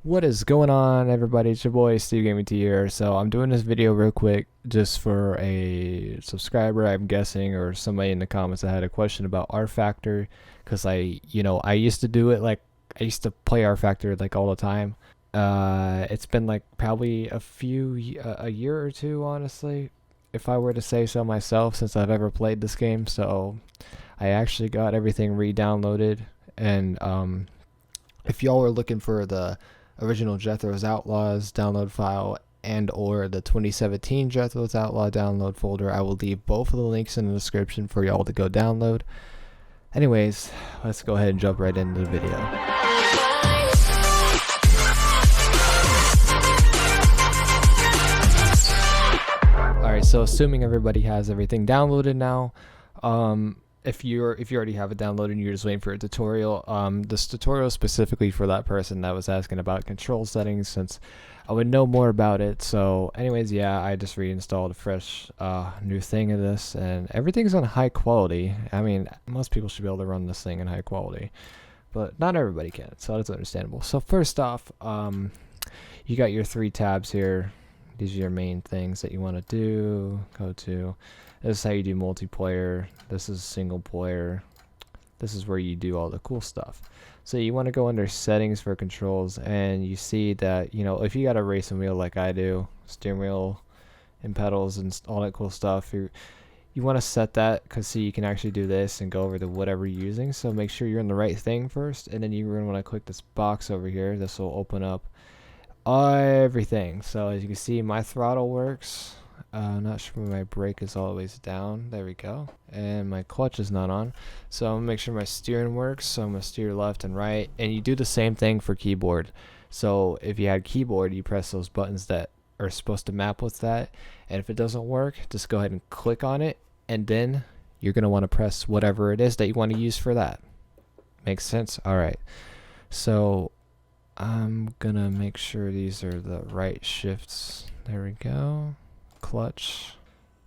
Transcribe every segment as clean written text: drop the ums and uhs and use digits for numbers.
What is going on, everybody? It's your boy Steve Gaming T here. So I'm doing this video real quick just for a subscriber, I'm guessing, or somebody in the comments that had a question about rFactor, because I used to do it, like I used to play rFactor like all the time. It's been like probably a year or two, honestly, if I were to say so myself, since I've ever played this game. So I actually got everything re-downloaded, and if y'all are looking for the original Jethro's Outlaws download file and or the 2017 Jethro's Outlaw download folder, I will leave both of the links in the description for y'all to go download. Anyways, let's go ahead and jump right into the video. Alright, so assuming everybody has everything downloaded now, if you already have it downloaded and you're just waiting for a tutorial, this tutorial is specifically for that person that was asking about control settings, since I would know more about it. So anyways, yeah, I just reinstalled a fresh new thing of this, and everything's on high quality. I mean, most people should be able to run this thing in high quality, but not everybody can, so that's understandable. So first off, you got your 3 tabs here. These are your main things that you want to do. Go to, this is how you do multiplayer. This is single player. This is where you do all the cool stuff. So you want to go under settings for controls, and you see that, you know, if you got a racing wheel like I do, steering wheel and pedals and all that cool stuff, you want to set that, because see, you can actually do this and go over to whatever you're using. So make sure you're in the right thing first, and then you're going to want to click this box over here. This will open up everything. So as you can see, my throttle works. Not sure my brake is always down. There we go. And my clutch is not on. So I'm gonna make sure my steering works. So I'm gonna steer left and right. And you do the same thing for keyboard. So if you had keyboard, you press those buttons that are supposed to map with that. And if it doesn't work, just go ahead and click on it. And then you're gonna want to press whatever it is that you want to use for that. Makes sense? Alright. So I'm gonna make sure these are the right shifts. There we go. Clutch.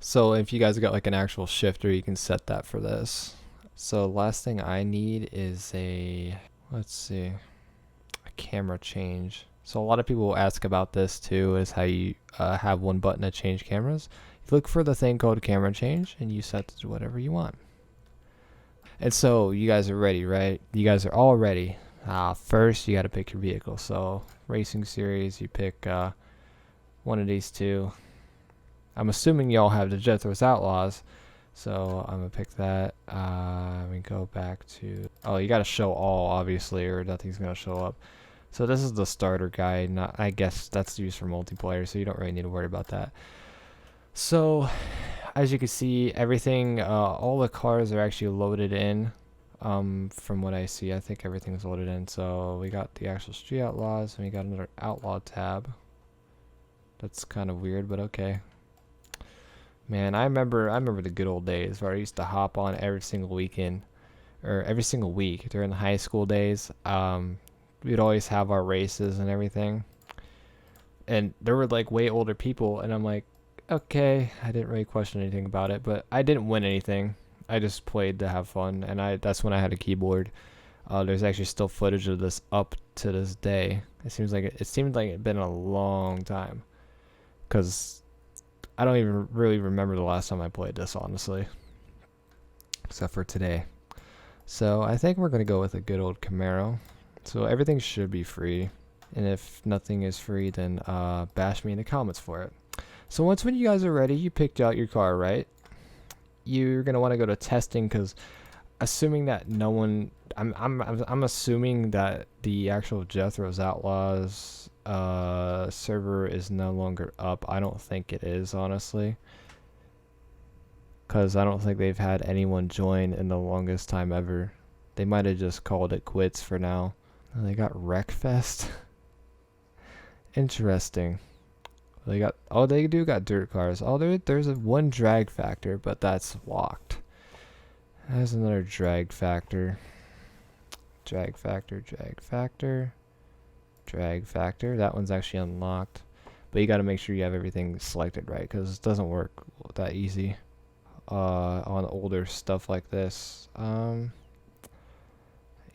So if you guys got like an actual shifter, you can set that for this. So last thing I need is a, let's see, a camera change. So a lot of people will ask about this too, is how you have one button to change cameras. You look for the thing called camera change, and you set it to whatever you want. And so you guys are ready, right? You guys are all ready. First, you got to pick your vehicle. So racing series, you pick one of these two. I'm assuming y'all have the Jethro's Outlaws, so I'm gonna pick that. We go back to, oh, you got to show all, obviously, or nothing's gonna show up. So this is the starter guide. Not, I guess that's used for multiplayer, so you don't really need to worry about that. So as you can see, everything, all the cars are actually loaded in. From what I see, I think everything's loaded in. So we got the actual Street Outlaws, and we got another Outlaw tab. That's kind of weird, but okay. Man, I remember the good old days where I used to hop on every single weekend, or every single week during the high school days. We'd always have our races and everything, and there were like way older people, and I'm like, okay, I didn't really question anything about it, but I didn't win anything. I just played to have fun, and that's when I had a keyboard. There's actually still footage of this up to this day. It seemed like it'd been a long time, because I don't even really remember the last time I played this, honestly, except for today. So I think we're gonna go with a good old Camaro. So everything should be free, and if nothing is free, then bash me in the comments for it. So when you guys are ready, you picked out your car, right? You're gonna want to go to testing, because assuming that no one, I'm assuming that the actual Jethro's Outlaws server is no longer up. I don't think it is, honestly, because I don't think they've had anyone join in the longest time ever. They might have just called it quits for now. And they got Wreckfest. Interesting. They got, oh, they do got dirt cars. Oh, there's one drag factor, but that's locked. There's another drag factor. Drag factor. That one's actually unlocked, but you got to make sure you have everything selected right, because it doesn't work that easy on older stuff like this.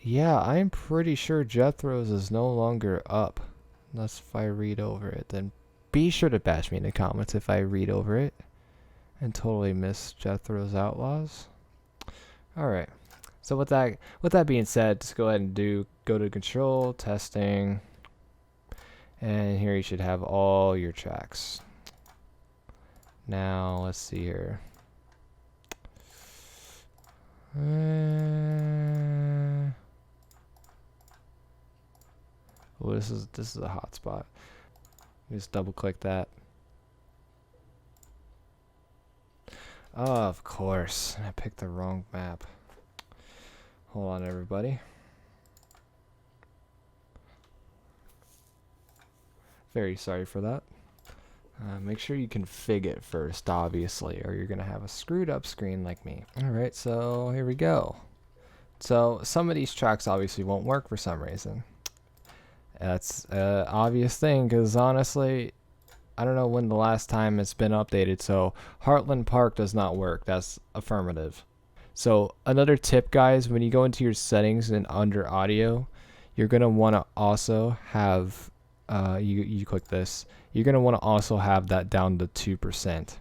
Yeah, I'm pretty sure Jethro's is no longer up. Unless if I read over it, then be sure to bash me in the comments if I read over it and totally miss Jethro's Outlaws. Alright, so with that being said, just go ahead and go to control, testing, and here you should have all your tracks. Now let's see here. Oh, this is a hot spot. Just double click that. Oh, of course. I picked the wrong map. Hold on, everybody. Very sorry for that. Make sure you config it first, obviously, or you're going to have a screwed up screen like me. Alright, so here we go. So some of these tracks obviously won't work for some reason. That's an obvious thing, because honestly, I don't know when the last time it's been updated. So Heartland Park does not work. That's affirmative. So another tip, guys, when you go into your settings and under audio, you're going to want to also have, you click this, you're going to want to also have that down to 2%.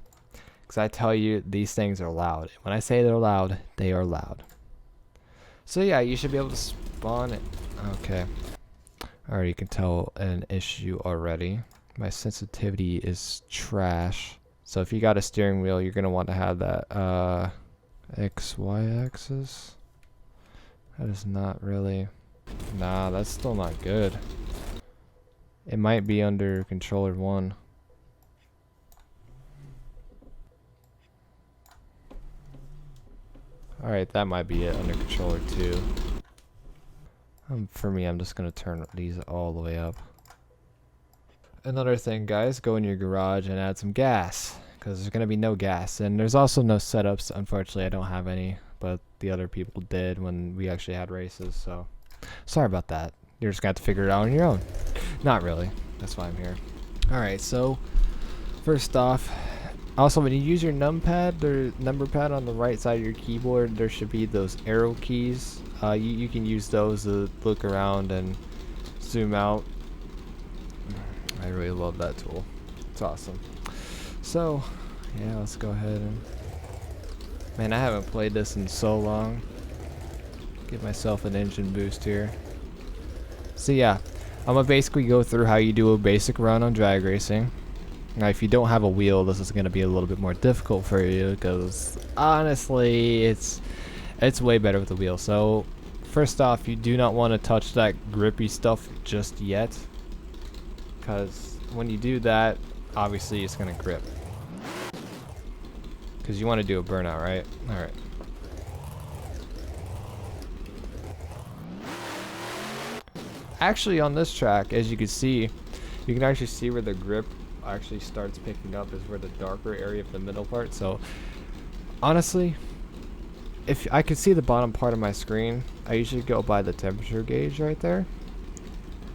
Because I tell you, these things are loud. When I say they're loud, they are loud. So yeah, you should be able to spawn it. Okay. Alright, you can tell an issue already. My sensitivity is trash. So if you got a steering wheel, you're going to want to have that XY axis. That is not really... Nah, that's still not good. It might be under controller 1. Alright, that might be it under controller 2. For me, I'm just going to turn these all the way up. Another thing, guys, go in your garage and add some gas, because there's going to be no gas. And there's also no setups. Unfortunately, I don't have any, but the other people did when we actually had races, so sorry about that. You're just going to have to figure it out on your own. Not really. That's why I'm here. Alright, so first off, also when you use your numpad or number pad on the right side of your keyboard, there should be those arrow keys. You can use those to look around and zoom out. I really love that tool. It's awesome. So, yeah, let's go ahead and... Man, I haven't played this in so long. Give myself an engine boost here. So yeah, I'm going to basically go through how you do a basic run on drag racing. Now, if you don't have a wheel, this is going to be a little bit more difficult for you, because honestly, it's way better with a wheel. So, first off, you do not want to touch that grippy stuff just yet, because when you do that, obviously it's going to grip. Because you want to do a burnout, right? Alright. Actually, on this track, as you can see, you can actually see where the grip actually starts picking up is where the darker area of the middle part. So honestly, if I could see the bottom part of my screen, I usually go by the temperature gauge right there.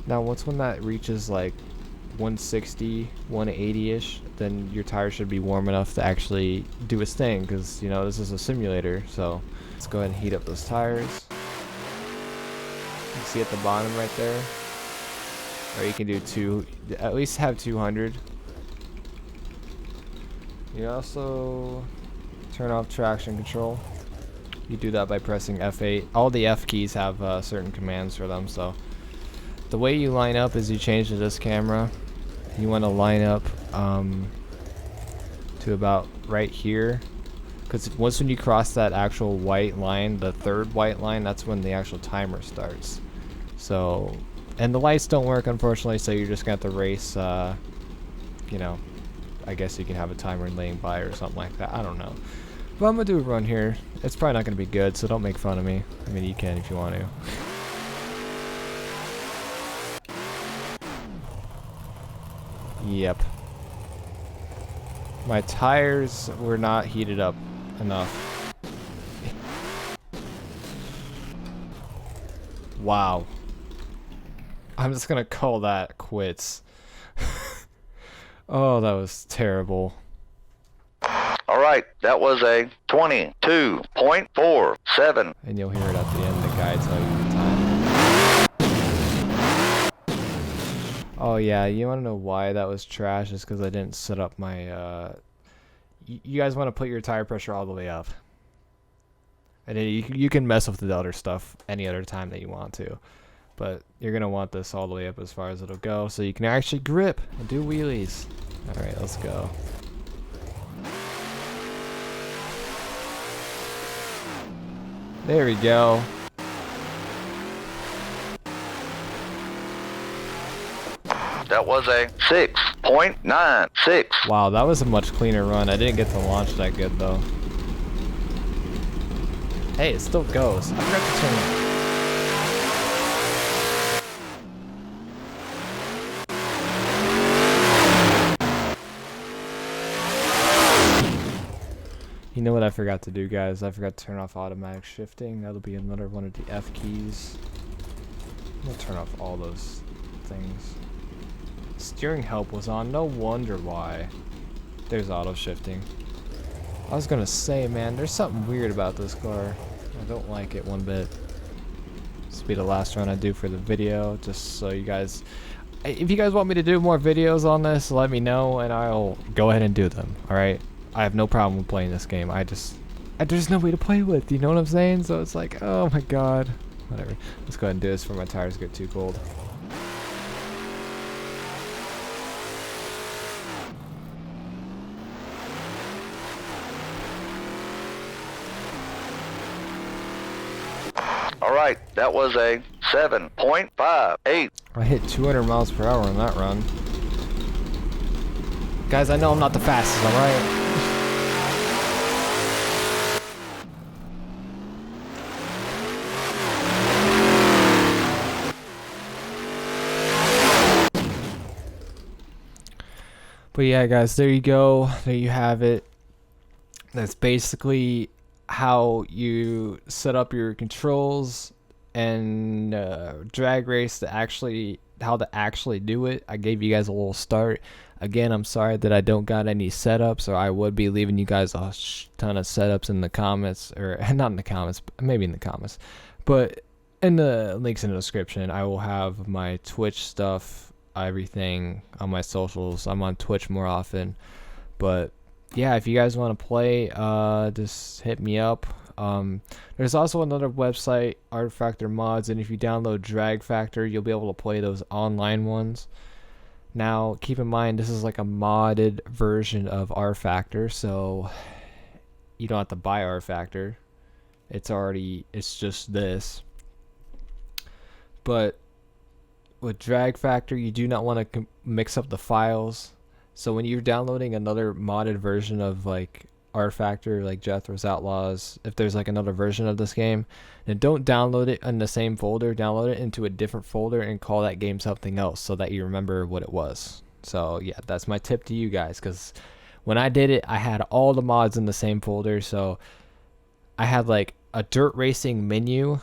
Now when that reaches like 160, 180-ish, then your tire should be warm enough to actually do its thing, because you know this is a simulator. So let's go ahead and heat up those tires. You see at the bottom right there, or you can do at least have 200. You also turn off traction control. You do that by pressing F8. All the F keys have certain commands for them. So the way you line up is you change to this camera. You want to line up to about right here, because once when you cross that actual white line, the third white line, that's when the actual timer starts. So, and the lights don't work, unfortunately, so you're just going to have to race, you know, I guess you can have a timer laying by or something like that. I don't know. But I'm going to do a run here. It's probably not going to be good, so don't make fun of me. I mean, you can if you want to. Yep. My tires were not heated up enough. Wow. I'm just gonna call that quits. Oh, that was terrible. Alright, that was a 22.47. And you'll hear it at the end, the guy tell you the time. Oh yeah, you want to know why that was trash? Is because I didn't set up my. You guys want to put your tire pressure all the way up, and then you can mess with the other stuff any other time that you want to, but you're gonna want this all the way up as far as it'll go, so you can actually grip and do wheelies. All right, let's go. There we go. That was a 6.96. Wow, that was a much cleaner run. I didn't get to launch that good though. Hey, it still goes. I forgot to turn it. You know what I forgot to do, guys? I forgot to turn off automatic shifting. That'll be another one of the F keys. I'm gonna turn off all those things. Steering help was on. No wonder why. There's auto shifting. I was gonna say, man, there's something weird about this car. I don't like it one bit. This will be the last run I do for the video, just so you guys... If you guys want me to do more videos on this, let me know, and I'll go ahead and do them, alright? I have no problem with playing this game. There's no way to play with, you know what I'm saying? So it's like, oh my god. Whatever. Let's go ahead and do this before my tires get too cold. Alright, that was a 7.58. I hit 200 miles per hour on that run. Guys, I know I'm not the fastest, alright? But yeah, guys, there you go. There you have it. That's basically how you set up your controls and drag race to actually how to actually do it. I gave you guys a little start. Again, I'm sorry that I don't got any setups, or I would be leaving you guys a ton of setups in the comments, or not in the comments, maybe in the comments, but in the links in the description. I will have my Twitch stuff, everything on my socials. I'm on Twitch more often, but yeah, if you guys want to play, just hit me up. There's also another website, rFactor Mods, and if you download rFactor, you'll be able to play those online ones. Now, keep in mind, this is like a modded version of rFactor, so you don't have to buy rFactor. It's just this. But with rFactor, you do not want to mix up the files. So when you're downloading another modded version of like rFactor, like Jethro's Outlaws, if there's like another version of this game, then don't download it in the same folder. Download it into a different folder and call that game something else so that you remember what it was. So yeah, that's my tip to you guys, because when I did it, I had all the mods in the same folder. So I had like a dirt racing menu,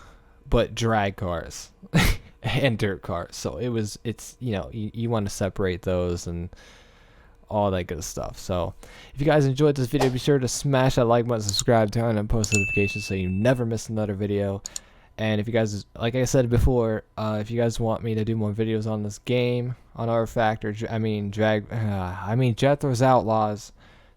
but drag cars and dirt cars. So it's you know, you want to separate those and all that good stuff. So if you guys enjoyed this video, be sure to smash that like button, subscribe, turn on post notifications so you never miss another video. And if you guys, like I said before, if you guys want me to do more videos on this game, on rFactor, I mean Jethro's Outlaws,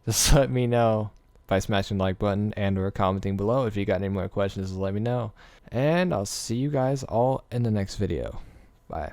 just let me know by smashing the like button and or commenting below. If you got any more questions, let me know. And I'll see you guys all in the next video. Bye.